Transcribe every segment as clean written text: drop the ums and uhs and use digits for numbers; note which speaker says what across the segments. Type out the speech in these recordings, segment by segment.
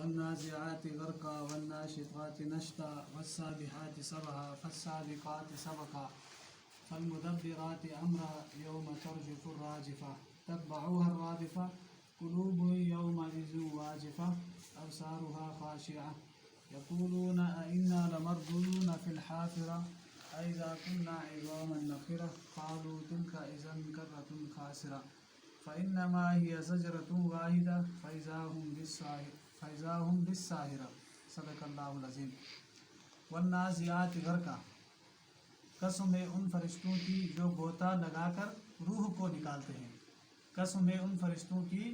Speaker 1: والنازعات غرقا والناشطات نشطا والسابحات سبحا فالسابقات سبقا فالمدبرات أمرا يوم ترجف الراجفة تتبعها الرادفة قلوب يومئذ واجفة أبصارها خاشعة يقولون أئنا لمردودون في الحافرة أئذا كنا عظاما نخرة قالوا تلك إذا كرة خاسرة فإنما هي زجرة واحدة فإذا هم بالساهرة صدق اللہ العظیم. والنازعات غرقا، قسم ہے ان فرشتوں کی جو غوطہ لگا کر روح کو نکالتے ہیں. قسم ہے ان فرشتوں کی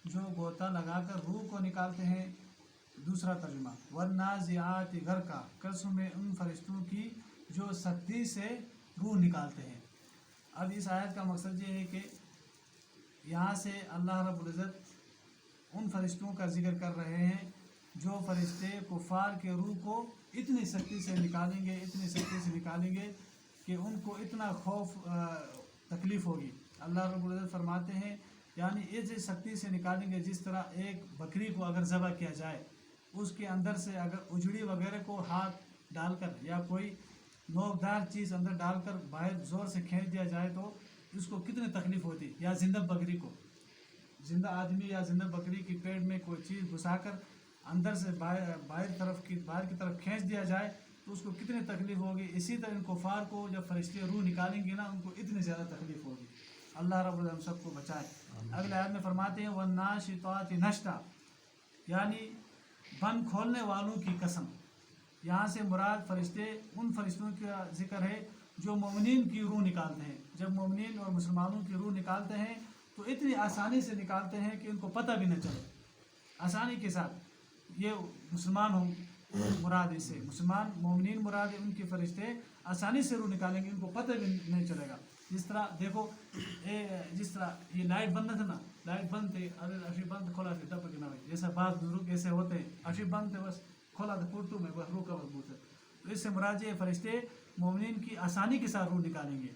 Speaker 1: جو غوطہ لگا کر روح کو نکالتے ہیں. دوسرا ترجمہ والنازعات غرقا، قسم ہے ان فرشتوں کی جو سختی سے روح نکالتے ہیں. اب اس آیت کا مقصد یہ ہے کہ یہاں سے اللہ رب العزت ان فرشتوں کا ذکر کر رہے ہیں جو فرشتے کفار کے روح کو اتنی سختی سے نکالیں گے کہ ان کو اتنا خوف تکلیف ہوگی. اللہ رب العزت فرماتے ہیں یعنی ایسے سختی سے نکالیں گے جس طرح ایک بکری کو اگر ذبح کیا جائے اس کے اندر سے اگر اجڑی وغیرہ کو ہاتھ ڈال کر یا کوئی نوکدار چیز اندر ڈال کر باہر زور سے کھینچ دیا جائے تو اس کو کتنی تکلیف ہوتی. یا زندہ بکری کو، زندہ آدمی یا زندہ بکری کی پیٹ میں کوئی چیز گھسا کر اندر سے باہر کی طرف کھینچ دیا جائے تو اس کو کتنی تکلیف ہوگی. اسی طرح ان کفار کو جب فرشتے روح نکالیں گے نا ان کو اتنی زیادہ تکلیف ہوگی. اللہ رب العزت ہم سب کو بچائے. اگلے آیت میں فرماتے ہیں والناشطات نشطا، یعنی بند کھولنے والوں کی قسم. یہاں سے مراد فرشتے ان فرشتوں کا ذکر ہے جو مومنین کی روح نکالتے ہیں. جب مومنین اور مسلمانوں کی روح نکالتے ہیں تو اتنی آسانی سے نکالتے ہیں کہ ان کو پتہ بھی نہ چلے. آسانی کے ساتھ یہ مسلمان ہوں مراد، اس سے مسلمان مومنین مراد ہے. ان کے فرشتے آسانی سے روح نکالیں گے، ان کو پتہ بھی نہیں چلے گا. جس طرح دیکھو جس طرح یہ لائٹ بند تھا نا، لائٹ بند تھے، اگر اشی بند کھولا تھے تب نہ ہوئی. جیسا بعض بزرگ ایسے ہوتے ہیں اشی بند تھے بس کھولا تھا پورٹو میں بس روح کا مضبوط ہے. تو اس سے مراد یہ فرشتے مومنین کی آسانی کے ساتھ روح نکالیں گے.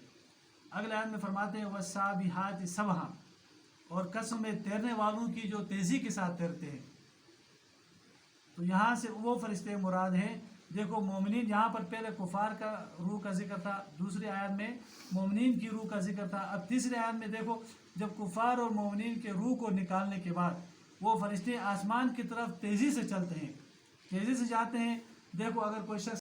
Speaker 1: اگلے آیت میں فرماتے ہیں والسابحات سبحا، اور قسم ہے تیرنے والوں کی جو تیزی کے ساتھ تیرتے ہیں. تو یہاں سے وہ فرشتے مراد ہیں. دیکھو مومنین، یہاں پر پہلے کفار کا روح کا ذکر تھا، دوسری آیت میں مومنین کی روح کا ذکر تھا. اب تیسری آیت میں دیکھو جب کفار اور مومنین کے روح کو نکالنے کے بعد وہ فرشتے آسمان کی طرف تیزی سے چلتے ہیں، تیزی سے جاتے ہیں. دیکھو اگر کوئی شخص